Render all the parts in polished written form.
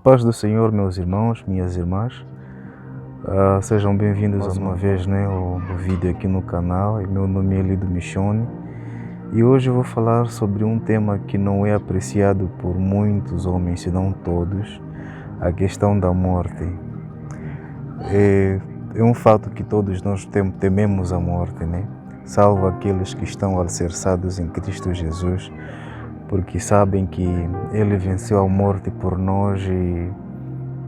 A paz do Senhor, meus irmãos, minhas irmãs, sejam bem-vindos mais uma vez ao vídeo aqui no canal. Meu nome é Lido Michoni e hoje eu vou falar sobre um tema que não é apreciado por muitos homens, se não todos, a questão da morte. É um fato que todos nós tememos a morte, né? Salvo aqueles que estão alicerçados em Cristo Jesus, porque sabem que Ele venceu a morte por nós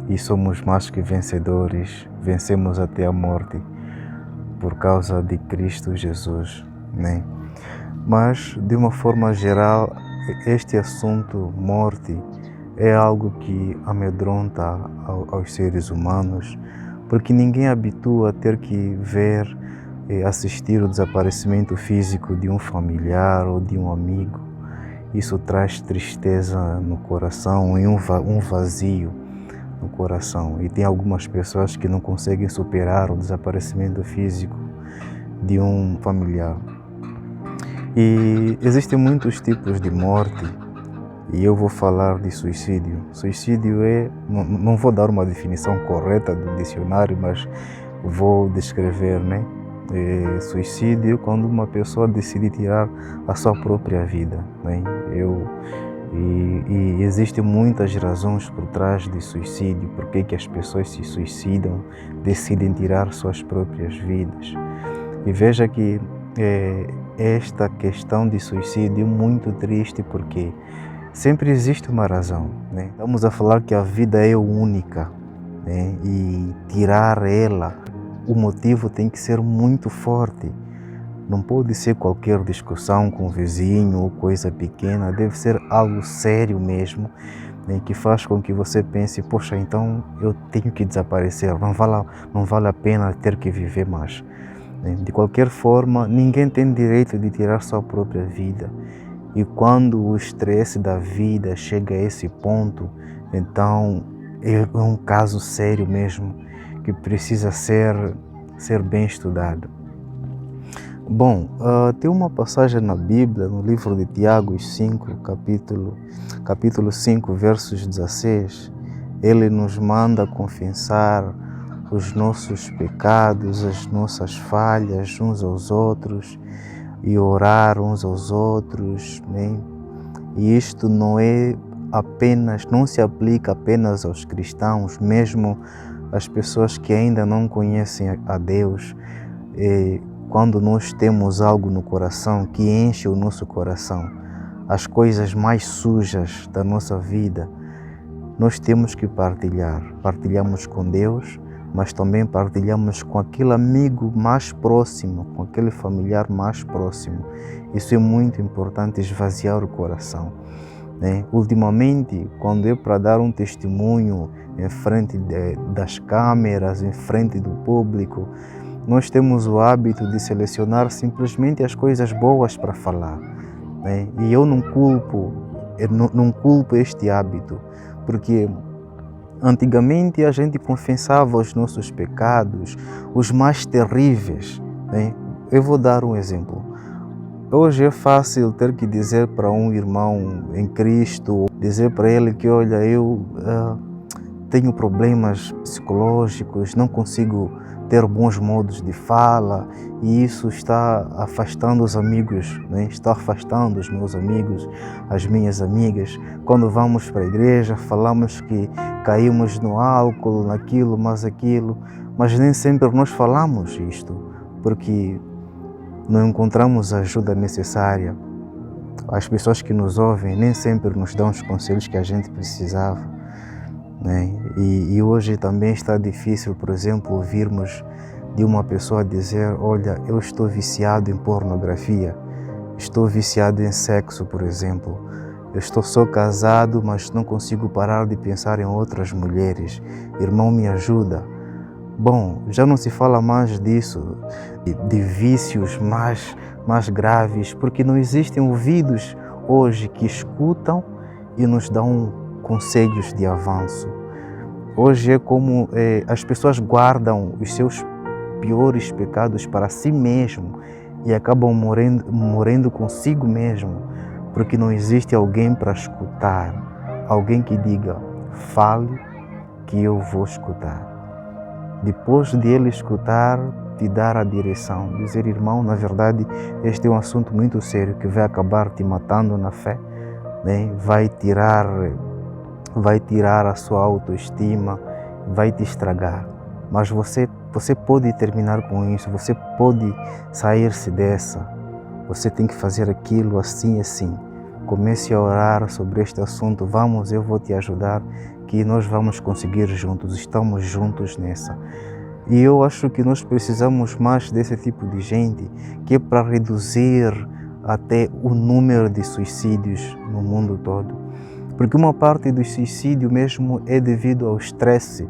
e somos mais que vencedores, vencemos até a morte por causa de Cristo Jesus, né? Mas, de uma forma geral, este assunto, morte, é algo que amedronta aos seres humanos, porque ninguém habitua a ter que ver e assistir o desaparecimento físico de um familiar ou de um amigo. Isso traz tristeza no coração e um vazio no coração. E tem algumas pessoas que não conseguem superar o desaparecimento físico de um familiar. E existem muitos tipos de morte e eu vou falar de suicídio. Suicídio não vou dar uma definição correta do dicionário, mas vou descrever, né? Suicídio quando uma pessoa decide tirar a sua própria vida, né? E existem muitas razões por trás do suicídio, porque que as pessoas se suicidam, decidem tirar suas próprias vidas. E veja que esta questão de suicídio é muito triste, porque sempre existe uma razão, né? Estamos a falar que a vida é única, né? E tirar ela, o motivo tem que ser muito forte. Não pode ser qualquer discussão com o vizinho ou coisa pequena, deve ser algo sério mesmo, né, que faz com que você pense, poxa, então eu tenho que desaparecer, não vale a pena ter que viver mais. Né? De qualquer forma, ninguém tem direito de tirar sua própria vida. E quando o estresse da vida chega a esse ponto, então é um caso sério mesmo, que precisa ser bem estudado. Bom, tem uma passagem na Bíblia, no livro de Tiago 5, capítulo 5, versos 16, ele nos manda confessar os nossos pecados, as nossas falhas uns aos outros e orar uns aos outros, né? E isto não se aplica apenas aos cristãos, mesmo as pessoas que ainda não conhecem a Deus. Quando nós temos algo no coração que enche o nosso coração, as coisas mais sujas da nossa vida, nós temos que partilhar. Partilhamos com Deus, mas também partilhamos com aquele amigo mais próximo, com aquele familiar mais próximo. Isso é muito importante, esvaziar o coração, né? Ultimamente, quando é para dar um testemunho em frente das câmeras, em frente do público, nós temos o hábito de selecionar simplesmente as coisas boas para falar, né? E eu não culpo este hábito, porque antigamente a gente confessava os nossos pecados, os mais terríveis, né? Eu vou dar um exemplo. Hoje é fácil ter que dizer para um irmão em Cristo, dizer para ele que, olha, eu tenho problemas psicológicos, não consigo ter bons modos de fala, e isso está afastando os amigos, né? Está afastando os meus amigos, as minhas amigas. Quando vamos para a igreja, falamos que caímos no álcool, naquilo, mas nem sempre nós falamos isto, porque não encontramos a ajuda necessária. As pessoas que nos ouvem nem sempre nos dão os conselhos que a gente precisava, né? E hoje também está difícil, por exemplo, ouvirmos de uma pessoa dizer, olha, eu estou viciado em pornografia, estou viciado em sexo, por exemplo, eu estou só casado, mas não consigo parar de pensar em outras mulheres, irmão, me ajuda. Bom, já não se fala mais disso, de vícios mais graves, porque não existem ouvidos hoje que escutam e nos dão conselhos de avanço. Hoje é como as pessoas guardam os seus piores pecados para si mesmo e acabam morrendo consigo mesmo, porque não existe alguém para escutar, alguém que diga, fale que eu vou escutar. Depois de ele escutar, te dar a direção, dizer: irmão, na verdade este é um assunto muito sério que vai acabar te matando na fé, né? Vai tirar a sua autoestima, vai te estragar. Mas você pode terminar com isso, você pode sair-se dessa. Você tem que fazer aquilo assim e assim. Comece a orar sobre este assunto. Vamos, eu vou te ajudar, que nós vamos conseguir juntos. Estamos juntos nessa. E eu acho que nós precisamos mais desse tipo de gente, que é para reduzir até o número de suicídios no mundo todo. Porque uma parte do suicídio mesmo é devido ao estresse.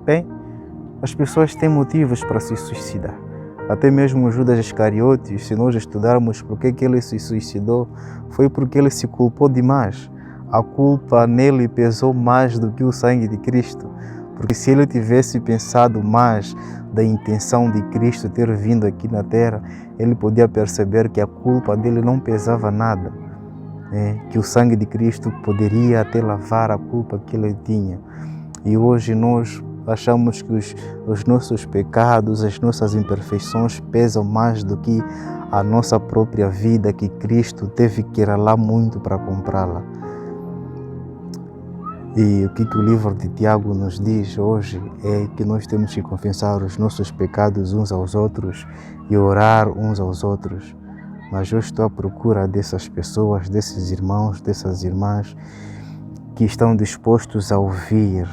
Bem, as pessoas têm motivos para se suicidar. Até mesmo Judas Iscariotes, se nós estudarmos por que ele se suicidou, foi porque ele se culpou demais. A culpa nele pesou mais do que o sangue de Cristo. Porque se ele tivesse pensado mais da intenção de Cristo ter vindo aqui na terra, ele podia perceber que a culpa dele não pesava nada. Que o sangue de Cristo poderia até lavar a culpa que ele tinha. E hoje nós achamos que os nossos pecados, as nossas imperfeições pesam mais do que a nossa própria vida, que Cristo teve que ir lá muito para comprá-la. E o que o livro de Tiago nos diz hoje é que nós temos que confessar os nossos pecados uns aos outros e orar uns aos outros. Mas eu estou à procura dessas pessoas, desses irmãos, dessas irmãs que estão dispostos a ouvir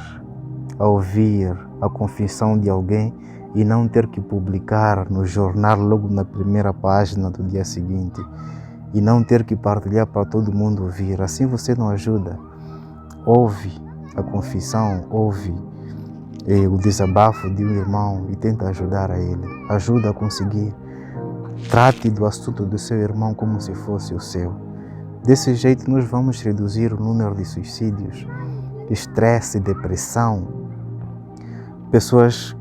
a confissão de alguém e não ter que publicar no jornal logo na primeira página do dia seguinte e não ter que partilhar para todo mundo ouvir. Assim você não ajuda. Ouve a confissão, ouve o desabafo de um irmão e tenta ajudar a ele. Ajuda a conseguir. Trate do assunto do seu irmão como se fosse o seu. Desse jeito nós vamos reduzir o número de suicídios, estresse, depressão. Pessoas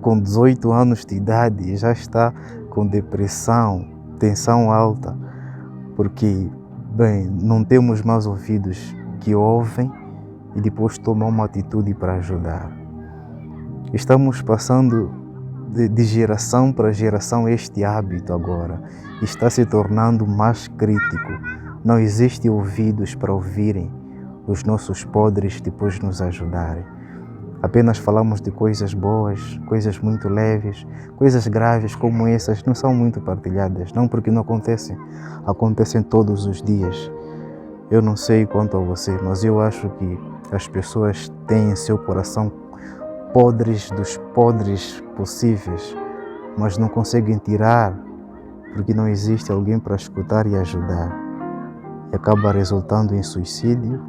com 18 anos de idade já estão com depressão, tensão alta, porque, bem, não temos mais ouvidos que ouvem e depois tomam uma atitude para ajudar. Estamos passando de geração para geração este hábito agora. Está se tornando mais crítico. Não existem ouvidos para ouvirem os nossos podres depois nos ajudarem. Apenas falamos de coisas boas, coisas muito leves, coisas graves como essas não são muito partilhadas, não porque não acontecem, acontecem todos os dias. Eu não sei quanto a você, mas eu acho que as pessoas têm em seu coração podres dos podres possíveis, mas não conseguem tirar porque não existe alguém para escutar e ajudar. E acaba resultando em suicídio.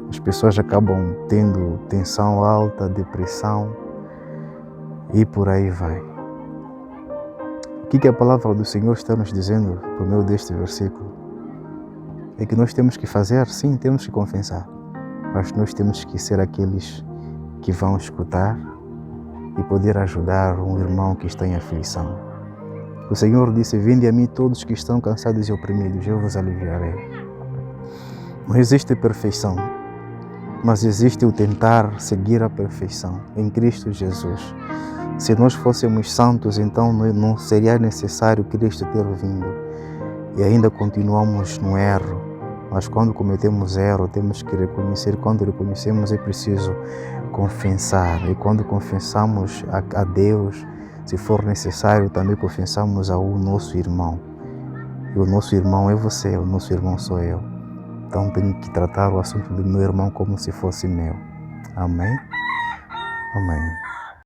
As pessoas acabam tendo tensão alta, depressão e por aí vai. O que a palavra do Senhor está nos dizendo por meio deste versículo? É que nós temos que fazer, sim, temos que confessar, mas nós temos que ser aqueles que vão escutar e poder ajudar um irmão que está em aflição. O Senhor disse: vinde a mim todos que estão cansados e oprimidos, eu vos aliviarei. Não existe perfeição, mas existe o tentar seguir a perfeição em Cristo Jesus. Se nós fôssemos santos, então não seria necessário Cristo ter vindo. E ainda continuamos no erro. Mas quando cometemos erro, temos que reconhecer. Quando reconhecemos, é preciso confessar. E quando confessamos a Deus, se for necessário, também confessamos ao nosso irmão. E o nosso irmão é você, o nosso irmão sou eu. Então tenho que tratar o assunto do meu irmão como se fosse meu. Amém? Amém.